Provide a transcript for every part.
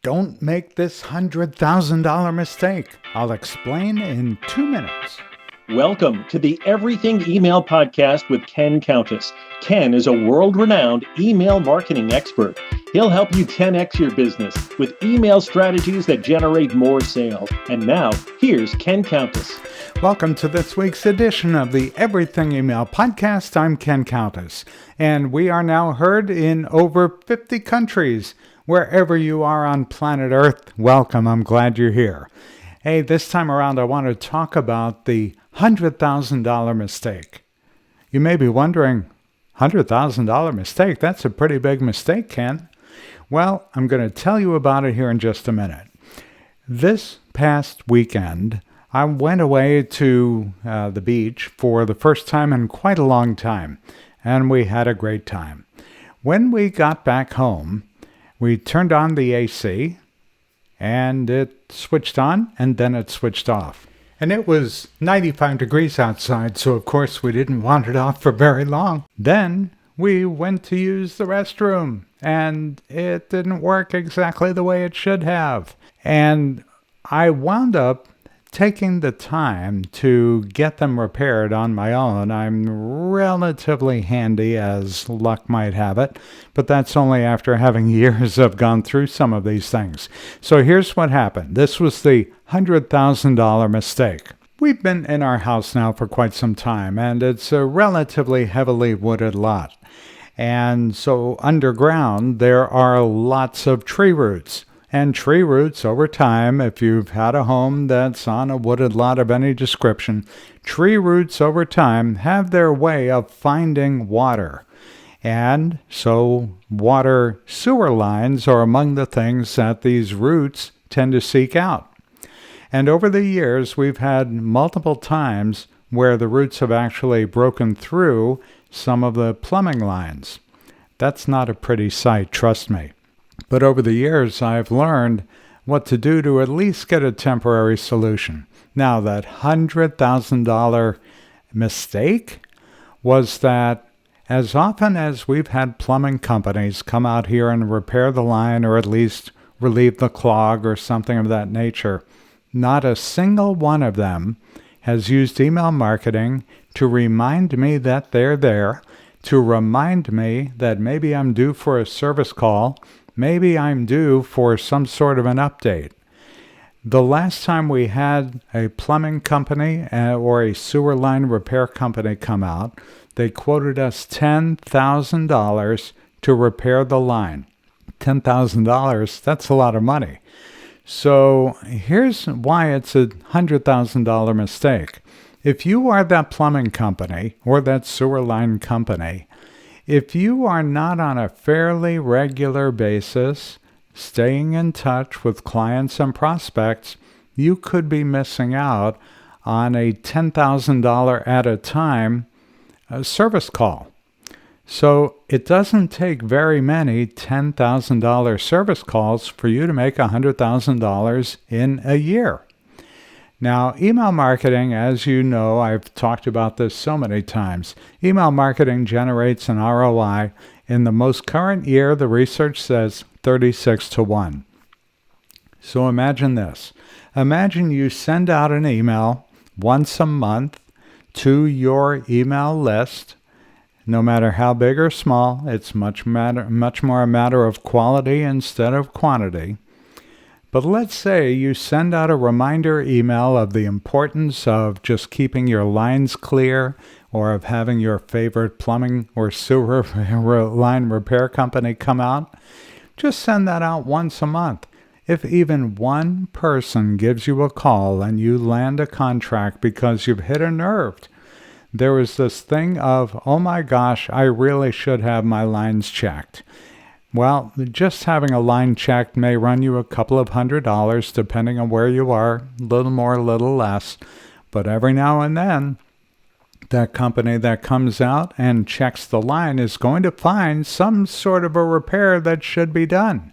Don't make this $100,000 mistake. I'll explain in 2 minutes. Welcome to the Everything Email Podcast with Ken Countess. Ken is a world-renowned email marketing expert. He'll help you 10x your business with email strategies that generate more sales. And now, here's Ken Countess. Welcome to this week's edition of the Everything Email Podcast. I'm Ken Countess, and we are now heard in over 50 countries. Wherever you are on planet Earth, welcome. I'm glad you're here. Hey, this time around, I want to talk about the $100,000 mistake. You may be wondering, $100,000 mistake? That's a pretty big mistake, Ken. Well, I'm going to tell you about it here in just a minute. This past weekend, I went away to the beach for the first time in quite a long time, and we had a great time. When we got back home, we turned on the AC, and it switched on, and then it switched off. And it was 95 degrees outside, so of course we didn't want it off for very long. Then we went to use the restroom, and it didn't work exactly the way it should have. And I wound up taking the time to get them repaired on my own. I'm relatively handy, as luck might have it, but that's only after having years of gone through some of these things. So here's what happened. This was the $100,000 mistake. We've been in our house now for quite some time, and it's a relatively heavily wooded lot. And so underground, there are lots of tree roots. And tree roots over time, if you've had a home that's on a wooded lot of any description, tree roots over time have their way of finding water. And so water sewer lines are among the things that these roots tend to seek out. And over the years, we've had multiple times where the roots have actually broken through some of the plumbing lines. That's not a pretty sight, trust me. But over the years, I've learned what to do to at least get a temporary solution. Now, that $100,000 mistake was that as often as we've had plumbing companies come out here and repair the line or at least relieve the clog or something of that nature, not a single one of them has used email marketing to remind me that they're there, to remind me that maybe I'm due for a service call. Maybe I'm due for some sort of an update. The last time we had a plumbing company or a sewer line repair company come out, they quoted us $10,000 to repair the line. $10,000, that's a lot of money. So here's why it's a $100,000 mistake. If you are that plumbing company or that sewer line company, if you are not on a fairly regular basis staying in touch with clients and prospects, you could be missing out on a $10,000 at a time service call. So it doesn't take very many $10,000 service calls for you to make $100,000 in a year. Now, email marketing, as you know, I've talked about this so many times. Email marketing generates an ROI. In the most current year, the research says 36 to 1. So imagine this. Imagine you send out an email once a month to your email list. No matter how big or small, it's much more a matter of quality instead of quantity. But let's say you send out a reminder email of the importance of just keeping your lines clear or of having your favorite plumbing or sewer line repair company come out. Just send that out once a month. If even one person gives you a call and you land a contract because you've hit a nerve, there was this thing of, oh my gosh, I really should have my lines checked. Well, just having a line checked may run you a couple of $100 depending on where you are, a little more, a little less. But every now and then, that company that comes out and checks the line is going to find some sort of a repair that should be done.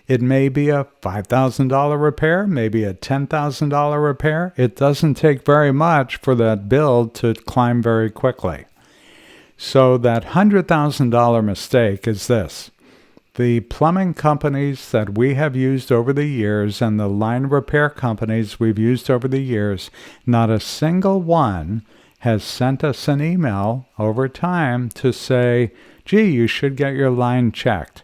It may be a $5,000 repair, maybe a $10,000 repair. It doesn't take very much for that bill to climb very quickly. So that $100,000 mistake is this. The plumbing companies that we have used over the years and the line repair companies we've used over the years, not a single one has sent us an email over time to say, gee, you should get your line checked.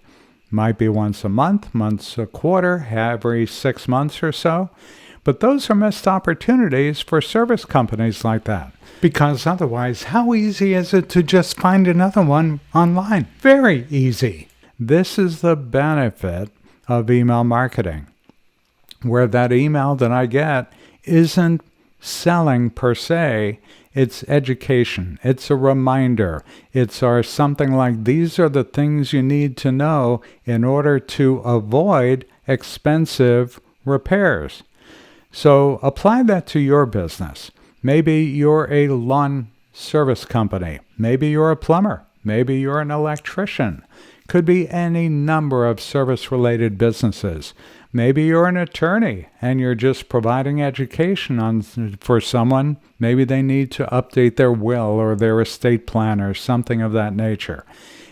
Might be once a month, once a quarter, every 6 months or so. But those are missed opportunities for service companies like that. Because otherwise, how easy is it to just find another one online? Very easy. This is the benefit of email marketing, where that email that I get isn't selling per se, it's education, it's a reminder, it's something like these are the things you need to know in order to avoid expensive repairs. So apply that to your business. Maybe you're a lawn service company, maybe you're a plumber, maybe you're an electrician. Could be any number of service-related businesses. Maybe you're an attorney and you're just providing education for someone. Maybe they need to update their will or their estate plan or something of that nature.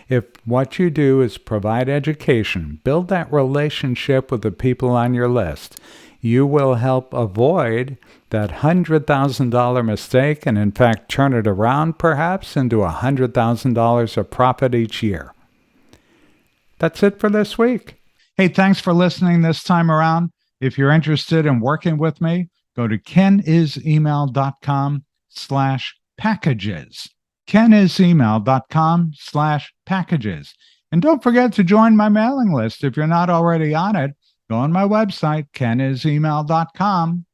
If what you do is provide education, build that relationship with the people on your list, you will help avoid that $100,000 mistake and in fact turn it around perhaps into $100,000 of profit each year. That's it for this week. Hey, thanks for listening this time around. If you're interested in working with me, go to kenisemail.com/packages. kenisemail.com/packages. And don't forget to join my mailing list. If you're not already on it, go on my website, kenisemail.com,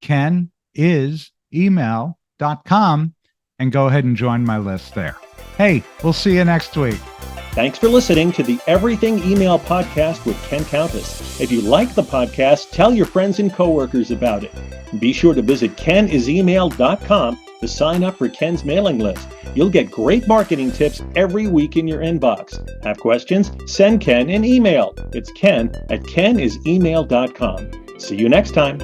kenisemail.com, and go ahead and join my list there. Hey, we'll see you next week. Thanks for listening to the Everything Email Podcast with Ken Countess. If you like the podcast, tell your friends and coworkers about it. Be sure to visit kenisemail.com to sign up for Ken's mailing list. You'll get great marketing tips every week in your inbox. Have questions? Send Ken an email. It's ken@kenisemail.com. See you next time.